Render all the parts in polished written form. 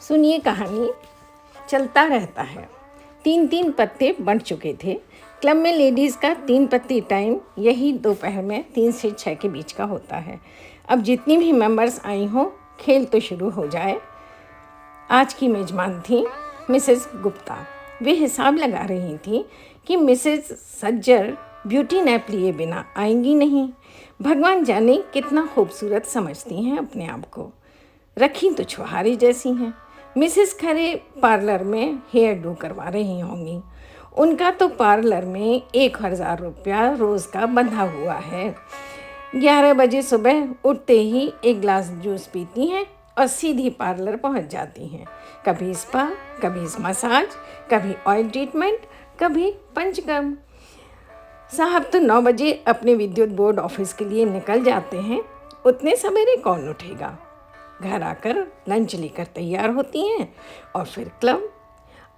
सुनिए कहानी। चलता रहता है। 3-3 पत्ते बढ़ चुके थे। क्लब में लेडीज़ का 3 पत्ती टाइम यही दोपहर में 3 से 6 के बीच का होता है। अब जितनी भी मेंबर्स आई हों, खेल तो शुरू हो जाए। आज की मेजबान थी मिसेस गुप्ता। वे हिसाब लगा रही थी कि मिसेस सज्जर ब्यूटी नैप लिए बिना आएंगी नहीं। भगवान जाने कितना खूबसूरत समझती हैं अपने आप को। रखी तो छुहारी जैसी हैं। मिसेस खरे पार्लर में हेयर डू करवा रही होंगी। उनका तो पार्लर में 1000 रुपया रोज़ का बंधा हुआ है। 11 बजे सुबह उठते ही एक गिलास जूस पीती हैं और सीधी पार्लर पहुंच जाती हैं। कभी स्पा, कभी मसाज, कभी ऑयल ट्रीटमेंट, कभी पंचकर्म। साहब तो 9 बजे अपने विद्युत बोर्ड ऑफिस के लिए निकल जाते हैं। उतने सवेरे कौन उठेगा। घर आकर लंच लेकर तैयार होती हैं और फिर क्लब।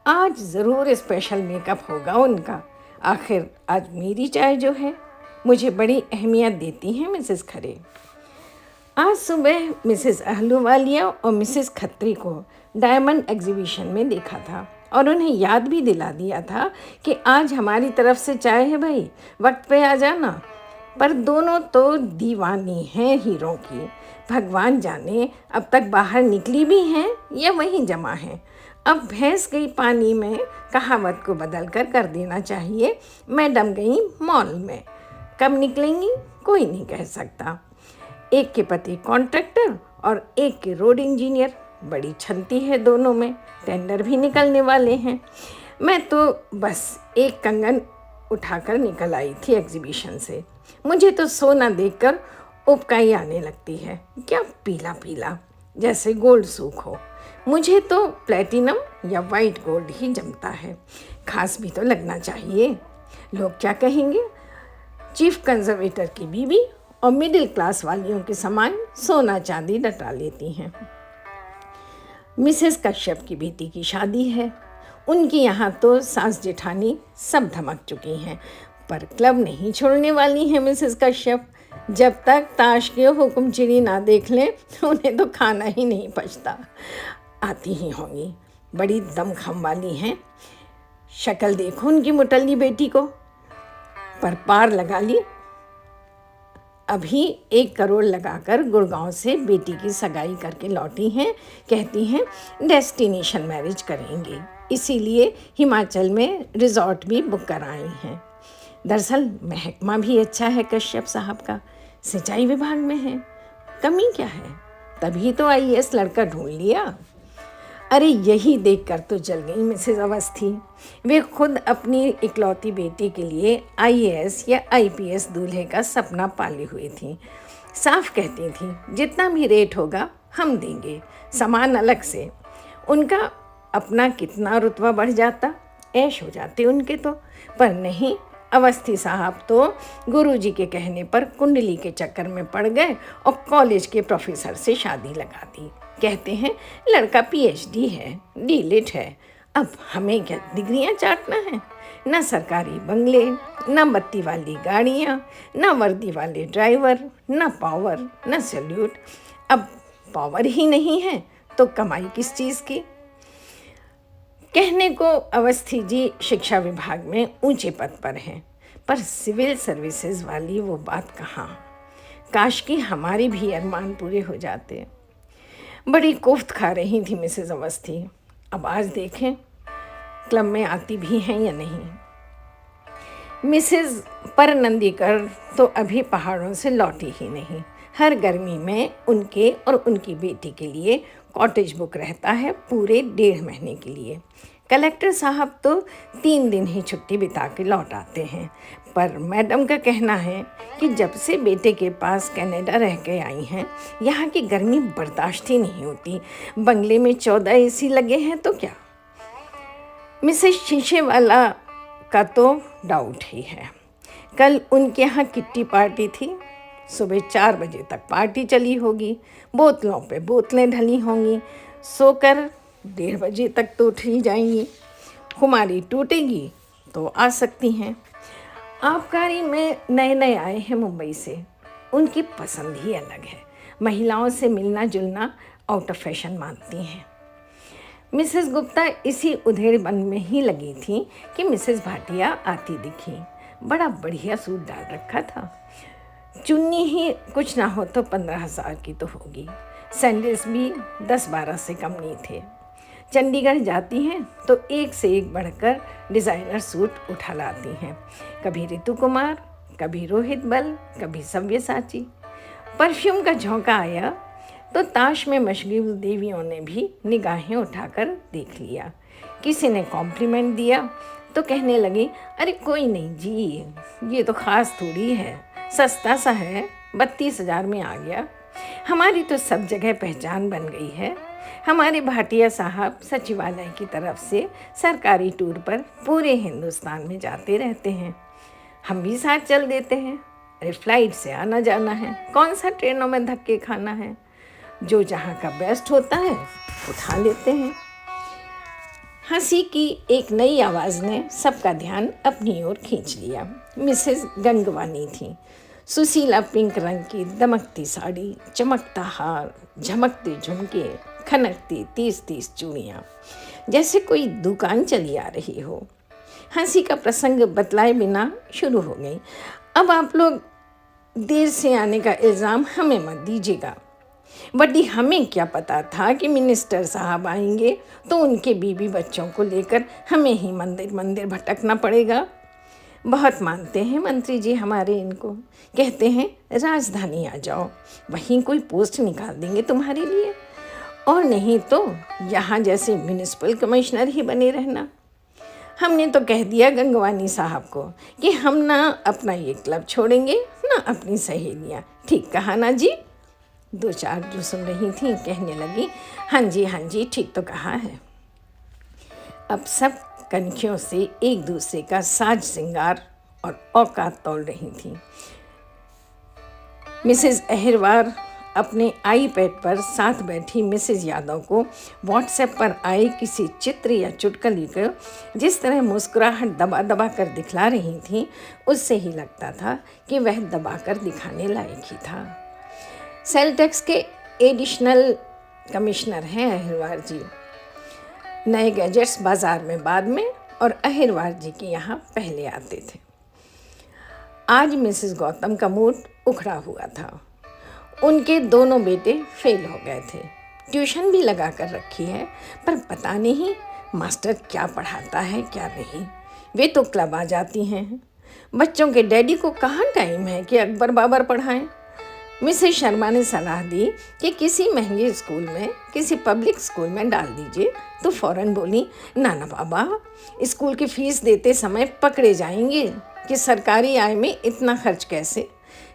आज ज़रूर स्पेशल मेकअप होगा उनका। आखिर आज मेरी चाय जो है, मुझे बड़ी अहमियत देती हैं मिसेस खरे। आज सुबह मिसेस अहलूवालिया और मिसेस खत्री को डायमंड एग्जीबिशन में देखा था और उन्हें याद भी दिला दिया था कि आज हमारी तरफ से चाय है भाई, वक्त पे आ जाना। पर दोनों तो दीवानी हैं हीरों की। भगवान जाने अब तक बाहर निकली भी हैं या वहीं जमा हैं। अब भैंस गई पानी में कहावत को बदल कर देना चाहिए, मैडम गई मॉल में। कब निकलेंगी कोई नहीं कह सकता। एक के पति कॉन्ट्रैक्टर और एक के रोड इंजीनियर। बड़ी छनती है दोनों में। टेंडर भी निकलने वाले हैं। मैं तो बस एक कंगन उठाकर निकल आई थी एग्जीबिशन से। मुझे तो सोना देखकर उबकाई आने लगती है। क्या पीला पीला, जैसे गोल्ड सूख हो। मुझे तो प्लेटिनम या वाइट गोल्ड ही जमता है। खास भी तो लगना चाहिए। लोग क्या कहेंगे। चीफ कंजर्वेटर की बीवी और मिडिल क्लास वालियों के समान सोना चांदी डटा लेती हैं। मिसेस कश्यप की बेटी की शादी है। उनकी यहाँ तो सास जेठानी सब धमक चुकी हैं, पर क्लब नहीं छोड़ने वाली हैं मिसेस कश्यप। जब तक ताश के हुक्म चिड़ी ना देख लें, उन्हें तो खाना ही नहीं पचता। आती ही होंगी, बड़ी दमखम वाली हैं। शक्ल देखो उनकी मुटल्ली बेटी को, पर पार लगा ली। अभी 1 करोड़ लगाकर गुड़गांव से बेटी की सगाई करके लौटी हैं। कहती हैं डेस्टिनेशन मैरिज करेंगी, इसीलिए हिमाचल में रिजॉर्ट भी बुक कराई हैं। दरअसल महकमा भी अच्छा है कश्यप साहब का, सिंचाई विभाग में है। कमी क्या है, तभी तो IAS लड़का ढूंढ लिया। अरे यही देखकर तो जल गई मिसेस अवस्थी। वे खुद अपनी इकलौती बेटी के लिए IAS या IPS दूल्हे का सपना पाली हुई थी। साफ कहती थी जितना भी रेट होगा हम देंगे, सामान अलग से। उनका अपना कितना रुतबा बढ़ जाता, ऐश हो जाते उनके तो। पर नहीं, अवस्थी साहब तो गुरुजी के कहने पर कुंडली के चक्कर में पड़ गए और कॉलेज के प्रोफेसर से शादी लगा दी। कहते हैं लड़का PhD है, डीलिट है। अब हमें क्या डिग्रियां चाटना है। न सरकारी बंगले, न बत्ती वाली गाड़ियां, न वर्दी वाले ड्राइवर, न पावर, न सैल्यूट। अब पावर ही नहीं है तो कमाई किस चीज़ की। कहने को अवस्थी जी शिक्षा विभाग में ऊंचे पद पर हैं, पर सिविल सर्विसेज वाली वो बात कहाँ। काश कि हमारी भी अरमान पूरे हो जाते। बड़ी कोफ्त खा रही थी मिसेस अवस्थी। अब आज देखें क्लब में आती भी हैं या नहीं। मिसेस परनंदीकर तो अभी पहाड़ों से लौटी ही नहीं। हर गर्मी में उनके और उनकी बेटी के लिए कॉटेज बुक रहता है पूरे 1.5 महीने के लिए। कलेक्टर साहब तो 3 दिन ही छुट्टी बिता के लौट आते हैं। पर मैडम का कहना है कि जब से बेटे के पास कनाडा रह के आई हैं, यहाँ की गर्मी बर्दाश्त ही नहीं होती। बंगले में 14 AC लगे हैं तो क्या। मिसेस शीशे वाला का तो डाउट ही है। कल उनके यहाँ किट्टी पार्टी थी। सुबह 4 बजे तक पार्टी चली होगी। बोतलों पे बोतलें ढली होंगी। सोकर 1:30 बजे तक तो उठ ही जाएंगी। खुमारी टूटेगी तो आ सकती हैं। आबकारी में नए आए हैं मुंबई से। उनकी पसंद ही अलग है। महिलाओं से मिलना जुलना आउट ऑफ फैशन मानती हैं। मिसेस गुप्ता इसी उधेड़पन में ही लगी थी कि मिसेस भाटिया आती दिखी। बड़ा बढ़िया सूट डाल रखा था। चुन्नी ही कुछ ना हो तो 15,000 की तो होगी। सैंडल्स भी 10-12 से कम नहीं थे। चंडीगढ़ जाती हैं तो एक से एक बढ़कर डिज़ाइनर सूट उठा लाती हैं। कभी ऋतु कुमार, कभी रोहित बल, कभी सव्यसाची। परफ्यूम का झोंका आया तो ताश में मशगूल देवियों ने भी निगाहें उठाकर देख लिया। किसी ने कॉम्प्लीमेंट दिया तो कहने लगी, अरे कोई नहीं जी, ये तो ख़ास थोड़ी है, सस्ता सा है, 32,000 में आ गया। हमारी तो सब जगह पहचान बन गई है। हमारे भाटिया साहब सचिवालय की तरफ से सरकारी टूर पर पूरे हिंदुस्तान में जाते रहते हैं। हम भी साथ चल देते हैं। अरे फ्लाइट से आना जाना है, कौन सा ट्रेनों में धक्के खाना है। जो जहाँ का बेस्ट होता है उठा लेते हैं। हंसी की एक नई आवाज़ ने सबका ध्यान अपनी ओर खींच लिया। मिसेस गंगवानी थी। सुशीला पिंक रंग की दमकती साड़ी, चमकता हार, झमकते झुमके, खनकती 30-30 चूड़ियाँ, जैसे कोई दुकान चली आ रही हो। हंसी का प्रसंग बतलाए बिना शुरू हो गई। अब आप लोग देर से आने का इल्ज़ाम हमें मत दीजिएगा। बड़ी हमें क्या पता था कि मिनिस्टर साहब आएंगे तो उनके बीवी बच्चों को लेकर हमें ही मंदिर मंदिर भटकना पड़ेगा। बहुत मानते हैं मंत्री जी हमारे इनको, कहते हैं राजधानी आ जाओ, वहीं कोई पोस्ट निकाल देंगे तुम्हारे लिए, और नहीं तो यहाँ जैसे म्यूनिसिपल कमिश्नर ही बने रहना। हमने तो कह दिया गंगवानी साहब को कि हम ना अपना ये क्लब छोड़ेंगे ना अपनी सहेलियाँ। ठीक कहा ना जी? 2-4 जो सुन रही थी कहने लगी, हाँ जी ठीक तो कहा है। अब सब कनखियों से एक दूसरे का साज सिंगार और औकात तोल रही थी। मिसेस अहिरवार अपने आईपैड पर साथ बैठी मिसेस यादव को व्हाट्सएप पर आए किसी चित्र या चुटकुले को जिस तरह मुस्कुराहट दबा दबा कर दिखला रही थी, उससे ही लगता था कि वह दबा कर दिखाने लायक ही था। सेल टैक्स के एडिशनल कमिश्नर हैं अहिरवार जी। नए गैजेट्स बाज़ार में बाद में और अहिरवार जी के यहाँ पहले आते थे। आज मिसेस गौतम का मूड उखड़ा हुआ था। उनके दोनों बेटे फेल हो गए थे। ट्यूशन भी लगा कर रखी है, पर पता नहीं मास्टर क्या पढ़ाता है क्या नहीं। वे तो क्लब आ जाती हैं। बच्चों के डैडी को कहाँ टाइम है कि अकबर बाबर पढ़ाएं। मिसेस शर्मा ने सलाह दी कि किसी महंगे स्कूल में, किसी पब्लिक स्कूल में डाल दीजिए, तो फ़ौरन बोली, ना बाबा, स्कूल की फ़ीस देते समय पकड़े जाएंगे कि सरकारी आय में इतना खर्च कैसे।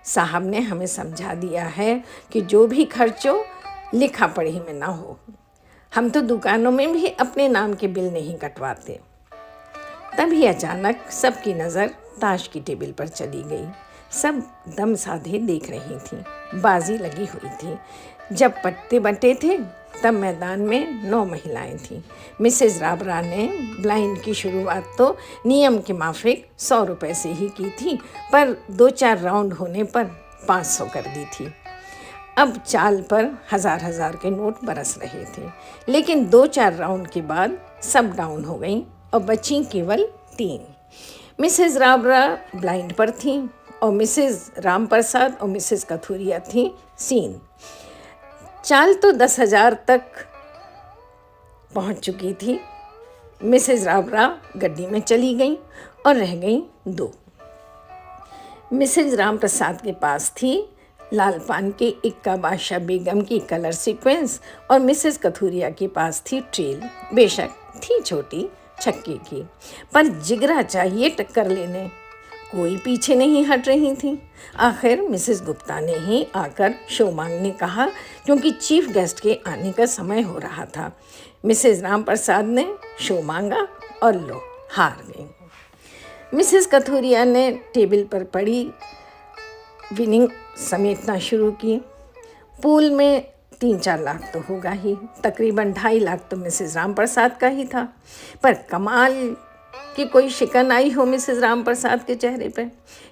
साहब ने हमें समझा दिया है कि जो भी खर्च हो लिखा पढ़ी में ना हो। हम तो दुकानों में भी अपने नाम के बिल नहीं कटवाते। तभी अचानक सबकी नज़र ताश की टेबल पर चली गई। सब दम साधे देख रही थी। बाजी लगी हुई थी। जब पत्ते बटे थे तब मैदान में 9 महिलाएं थीं। मिसेस राबरा ने ब्लाइंड की शुरुआत तो नियम के माफिक 100 रुपये से ही की थी, पर 2-4 राउंड होने पर 500 कर दी थी। अब चाल पर हजार के नोट बरस रहे थे, लेकिन 2-4 राउंड के बाद सब डाउन हो गई और बची केवल 3। मिसेस राबरा ब्लाइंड पर थीं और मिसेस रामप्रसाद और मिसेस कथूरिया थीं सीन। चाल तो 10,000 तक पहुंच चुकी थी। मिसेस राबरा गड्डी में चली गई और रह गई 2। मिसेस रामप्रसाद के पास थी लाल पान के इक्का बादशाह बेगम की कलर सीक्वेंस और मिसेस कथूरिया के पास थी ट्रेल। बेशक थी छोटी छक्के की, पर जिगरा चाहिए टक्कर लेने। कोई पीछे नहीं हट रही थी। आखिर मिसेस गुप्ता ने ही आकर शो मांगने कहा, क्योंकि चीफ गेस्ट के आने का समय हो रहा था। मिसेस रामप्रसाद ने शो मांगा और लो हार गई। मिसेस कथूरिया ने टेबल पर पड़ी विनिंग समेटना शुरू की। पूल में 3-4 लाख तो होगा ही, तकरीबन 2.5 लाख तो मिसेस रामप्रसाद का ही था। पर कमाल कि कोई शिकन आई हो मिसेस रामप्रसाद के चेहरे पे।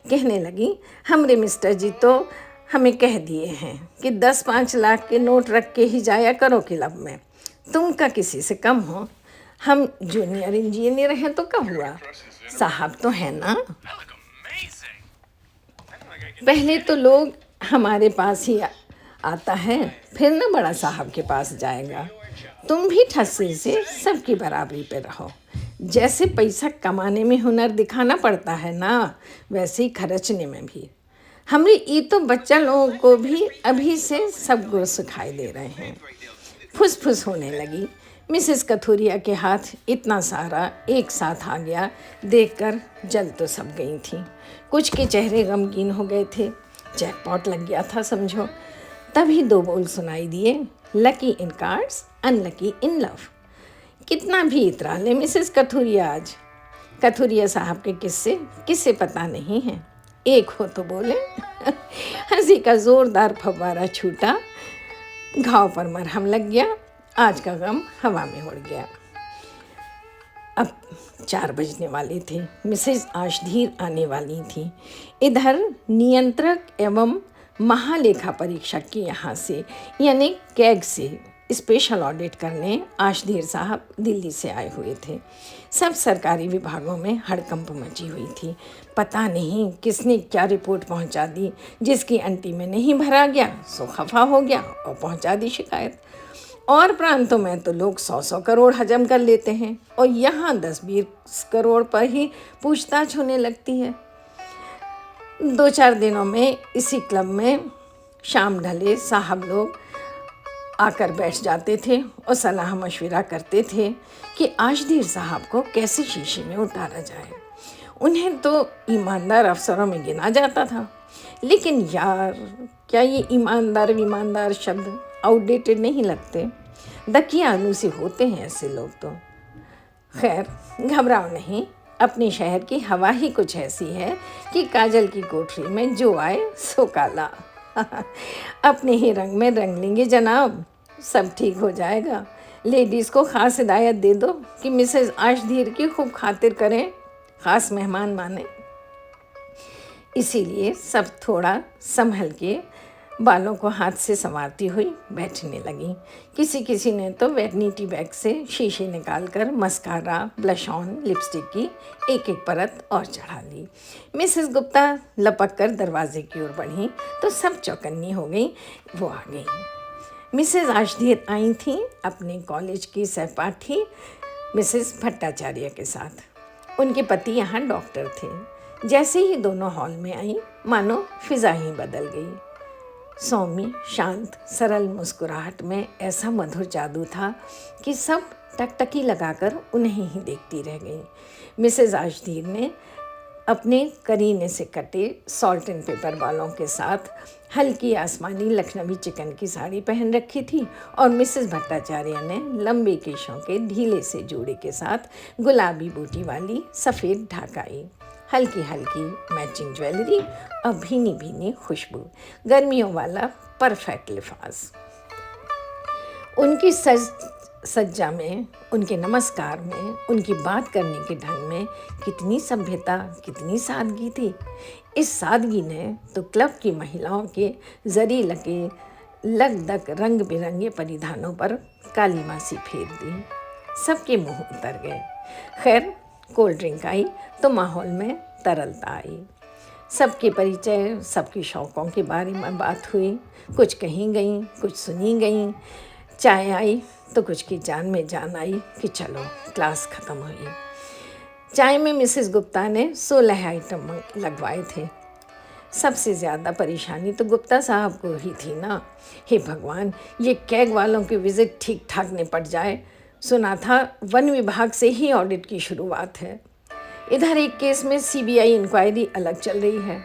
कहने लगी, हमरे मिस्टर जी तो हमें कह दिए हैं कि 10-5 लाख के नोट रख के ही जाया करो क्लब में, तुम का किसी से कम हो? हम जूनियर इंजीनियर हैं तो कब हुआ? साहब तो है ना। पहले तो लोग हमारे पास ही आता है, फिर ना बड़ा साहब के पास जाएगा। तुम भी ठस्से से सबकी बराबरी पे रहो। जैसे पैसा कमाने में हुनर दिखाना पड़ता है ना, वैसे ही खर्चने में भी। हमरे ये तो बच्चा लोगों को भी अभी से सब गुण सिखाई दे रहे हैं। फुस फुस होने लगी। मिसेस कथूरिया के हाथ इतना सारा एक साथ आ गया देखकर जल तो सब गई थी। कुछ के चेहरे गमगीन हो गए थे। जैकपॉट लग गया था समझो। तभी दो बोल सुनाई दिए, lucky in cards unlucky in love. कितना भी इतरा ले मिसेस कथूरिया आज। कथूरिया साहब के किस्से किसे पता नहीं है। एक हो तो बोले। हंसी का जोरदार फव्वारा छूटा, घाव पर मरहम लग गया। आज का गम हवा में उड़ गया। अब 4 बजने वाले थे। मिसेज आशधीर आने वाली थी। इधर नियंत्रक एवं महालेखा परीक्षक के यहाँ से यानी कैग से स्पेशल ऑडिट करने आशधीर साहब दिल्ली से आए हुए थे। सब सरकारी विभागों में हड़कंप मची हुई थी। पता नहीं किसने क्या रिपोर्ट पहुंचा दी। जिसकी अंटी में नहीं भरा गया सो खफा हो गया और पहुंचा दी शिकायत। और प्रांतों में तो लोग 100-100 करोड़ हजम कर लेते हैं और यहाँ 10-20 करोड़ पर ही पूछताछ होने लगती है। 2-4 दिनों में इसी क्लब में शाम ढले साहब लोग आकर बैठ जाते थे और सलाह मशविरा करते थे कि आशधीर साहब को कैसे शीशे में उतारा जाए। उन्हें तो ईमानदार अफसरों में गिना जाता था, लेकिन यार क्या ये ईमानदार शब्द आउटडेटेड नहीं लगते? दकियानू से होते हैं ऐसे लोग तो। खैर घबराओ नहीं, अपने शहर की हवा ही कुछ ऐसी है कि काजल की कोठरी में जो आए सो काला। अपने ही रंग में रंग लेंगे जनाब, सब ठीक हो जाएगा। लेडीज़ को ख़ास हिदायत दे दो कि मिसेस आशधीर की खूब खातिर करें, ख़ास मेहमान माने। इसीलिए सब थोड़ा संभल के बालों को हाथ से संवारती हुई बैठने लगी। किसी किसी ने तो वैनिटी बैग से शीशे निकालकर मस्कारा, ब्लश ऑन, लिपस्टिक की एक एक परत और चढ़ा ली। मिसेस गुप्ता लपक कर दरवाजे की ओर बढ़ी तो सब चौकन्नी हो गई। वो आ गई। मिसेस आशधीर आई थी अपने कॉलेज की सहपाठी मिसेस भट्टाचार्य के साथ। उनके पति यहाँ डॉक्टर थे। जैसे ही दोनों हॉल में आई मानो फिजा ही बदल गई। सौम्य, शांत, सरल मुस्कुराहट में ऐसा मधुर जादू था कि सब टकटकी लगाकर उन्हें ही देखती रह गई। मिसेस आशधीर ने अपने करीने से कटे सॉल्ट एंड पेपर बालों के साथ हल्की आसमानी लखनवी चिकन की साड़ी पहन रखी थी और मिसेस भट्टाचार्य ने लंबे केशों के ढीले से जोड़े के साथ गुलाबी बूटी वाली सफ़ेद ढाकाई, हल्की हल्की मैचिंग ज्वेलरी और भीनी भीनी खुशबू, गर्मियों वाला परफेक्ट लिफाज। उनकी सज्जा में, उनके नमस्कार में, उनकी बात करने के ढंग में कितनी सभ्यता, कितनी सादगी थी। इस सादगी ने तो क्लब की महिलाओं के जरी लगे लगदग रंग बिरंगे परिधानों पर काली मासी फेर दी। सबके मुंह उतर गए। खैर कोल्ड ड्रिंक आई तो माहौल में तरलता आई। सबके परिचय, सबके शौक़ों के बारे में बात हुई। कुछ कहीं गई, कुछ सुनी गई। चाय आई तो कुछ की जान में जान आई कि चलो क्लास ख़त्म हुई। चाय में मिसेस गुप्ता ने 16 आइटम लगवाए थे। सबसे ज़्यादा परेशानी तो गुप्ता साहब को ही थी ना। हे भगवान, ये कैग वालों की विज़िट ठीक ठाक निपट जाए। सुना था वन विभाग से ही ऑडिट की शुरुआत है। इधर एक केस में सीबीआई इंक्वायरी अलग चल रही है।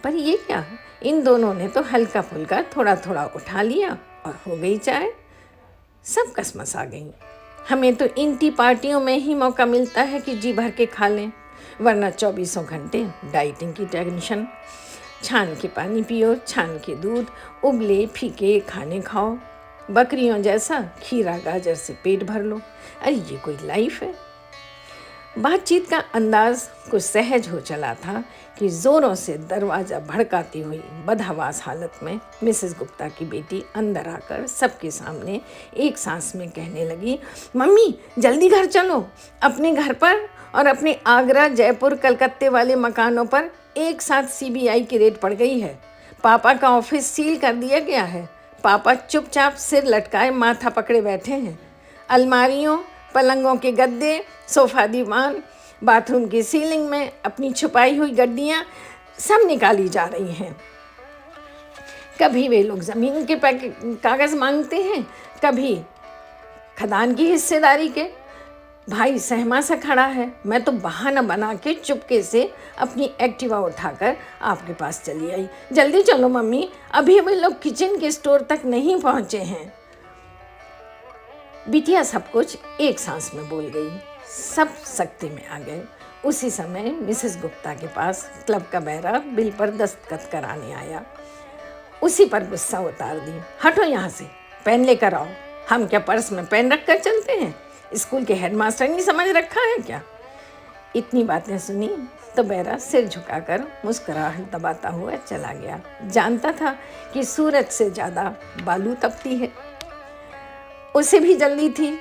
पर ये क्या, इन दोनों ने तो हल्का फुल्का थोड़ा थोड़ा उठा लिया और हो गई चाय। सब कसमस आ गई। हमें तो इन टी पार्टियों में ही मौका मिलता है कि जी भर के खा लें, वरना 24 घंटे डाइटिंग की टेंशन। छान के पानी पियो, छान के दूध, उबले फीके खाने खाओ, बकरियों जैसा खीरा गाजर से पेट भर लो। अरे ये कोई लाइफ है? बातचीत का अंदाज कुछ सहज हो चला था कि ज़ोरों से दरवाज़ा भड़काती हुई बदहवास हालत में मिसेस गुप्ता की बेटी अंदर आकर सबके सामने एक सांस में कहने लगी, मम्मी जल्दी घर चलो, अपने घर पर और अपने आगरा, जयपुर, कलकत्ते वाले मकानों पर एक साथ सीबीआई की रेड पड़ गई है। पापा का ऑफिस सील कर दिया गया है। पापा चुपचाप सिर लटकाए माथा पकड़े बैठे हैं। अलमारियों, पलंगों के गद्दे, सोफ़ा, दीवान, बाथरूम की सीलिंग में अपनी छुपाई हुई गड्डियाँ सब निकाली जा रही हैं। कभी वे लोग ज़मीन के कागज़ मांगते हैं, कभी खदान की हिस्सेदारी के। भाई सहमा सा खड़ा है। मैं तो बहाना बना के चुपके से अपनी एक्टिवा उठाकर आपके पास चली आई। जल्दी चलो मम्मी, अभी वे लोग किचन के स्टोर तक नहीं पहुँचे हैं। बिटिया सब कुछ एक सांस में बोल गई। सब सख्ती में आ गए। उसी समय मिसेस गुप्ता के पास क्लब का बहरा बिल पर दस्तखत कराने आया। उसी पर गुस्सा उतार दी। हटो यहाँ से, पेन लेकर आओ। हम क्या पर्स में पेन रख कर चलते हैं? स्कूल के हेडमास्टर नहीं समझ रखा है क्या? इतनी बातें सुनी तो बहरा सिर झुकाकर मुस्कुराहट दबाता हुआ चला गया। जानता था कि सूरज से ज़्यादा बालू तपती है। उसे भी जल्दी थी,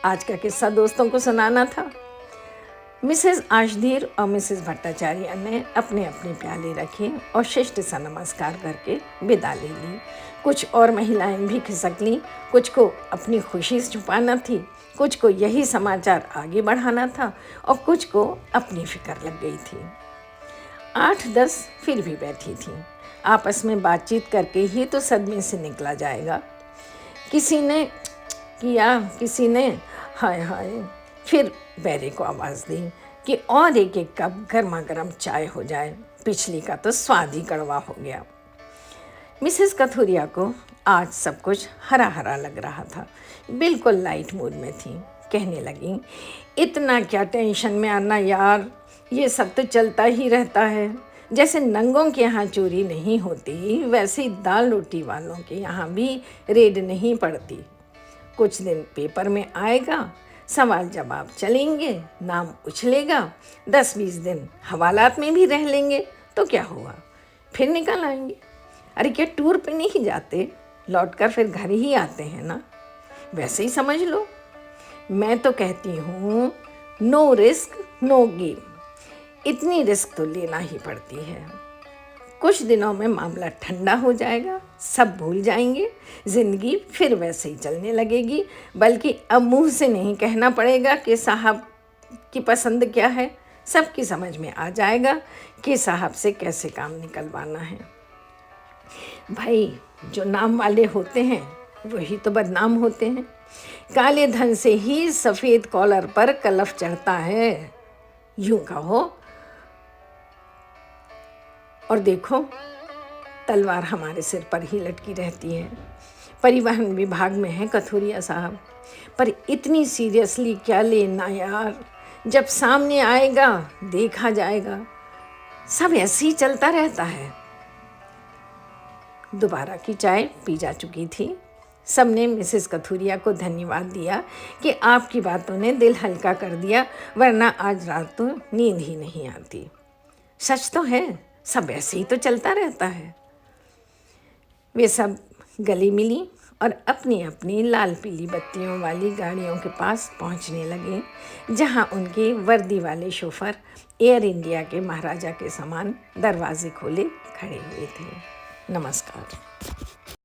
आज का किस्सा दोस्तों को सुनाना था। मिसेस आशधीर और मिसेस भट्टाचार्य ने अपने अपने प्याले रखे और शिष्ट सा नमस्कार करके विदा ले ली। कुछ और महिलाएं भी खिसक लीं। कुछ को अपनी खुशी से छुपाना थी, कुछ को यही समाचार आगे बढ़ाना था और कुछ को अपनी फिक्र लग गई थी। 8-10 फिर भी बैठी थीं। आपस में बातचीत करके ही तो सदमे से निकला जाएगा। किसी ने किया, किसी ने हाय हाय। फिर बैरे को आवाज़ दी कि और एक कप गर्मा गर्म चाय हो जाए। पिछली का तो स्वाद ही कड़वा हो गया। मिसेस कथूरिया को आज सब कुछ हरा हरा लग रहा था। बिल्कुल लाइट मूड में थी। कहने लगी, इतना क्या टेंशन में आना यार, ये सब तो चलता ही रहता है। जैसे नंगों के यहाँ चोरी नहीं होती, वैसे ही दाल रोटी वालों के यहाँ भी रेड नहीं पड़ती। कुछ दिन पेपर में आएगा, सवाल जवाब चलेंगे, नाम उछलेगा, 10-20 दिन हवालात में भी रह लेंगे तो क्या हुआ, फिर निकल आएंगे। अरे क्या टूर पे नहीं जाते, लौटकर फिर घर ही आते हैं ना। वैसे ही समझ लो। मैं तो कहती हूँ नो रिस्क नो गेम। इतनी रिस्क तो लेना ही पड़ती है। कुछ दिनों में मामला ठंडा हो जाएगा, सब भूल जाएंगे, ज़िंदगी फिर वैसे ही चलने लगेगी। बल्कि अब मुंह से नहीं कहना पड़ेगा कि साहब की पसंद क्या है। सबकी समझ में आ जाएगा कि साहब से कैसे काम निकलवाना है। भाई जो नाम वाले होते हैं वही तो बदनाम होते हैं। काले धन से ही सफ़ेद कॉलर पर कलफ चढ़ता है, यूं कहो। और देखो, तलवार हमारे सिर पर ही लटकी रहती है। परिवहन विभाग में है कथूरिया साहब, पर इतनी सीरियसली क्या लेना यार। जब सामने आएगा देखा जाएगा। सब ऐसे ही चलता रहता है। दोबारा की चाय पी जा चुकी थी। सबने मिसेस कथूरिया को धन्यवाद दिया कि आपकी बातों ने दिल हल्का कर दिया, वरना आज रात तो नींद ही नहीं आती। सच तो है, सब ऐसे ही तो चलता रहता है। वे सब गली मिली और अपनी अपनी लाल पीली बत्तियों वाली गाड़ियों के पास पहुंचने लगे, जहां उनके वर्दी वाले शोफर एयर इंडिया के महाराजा के समान दरवाजे खोले खड़े हुए थे। नमस्कार।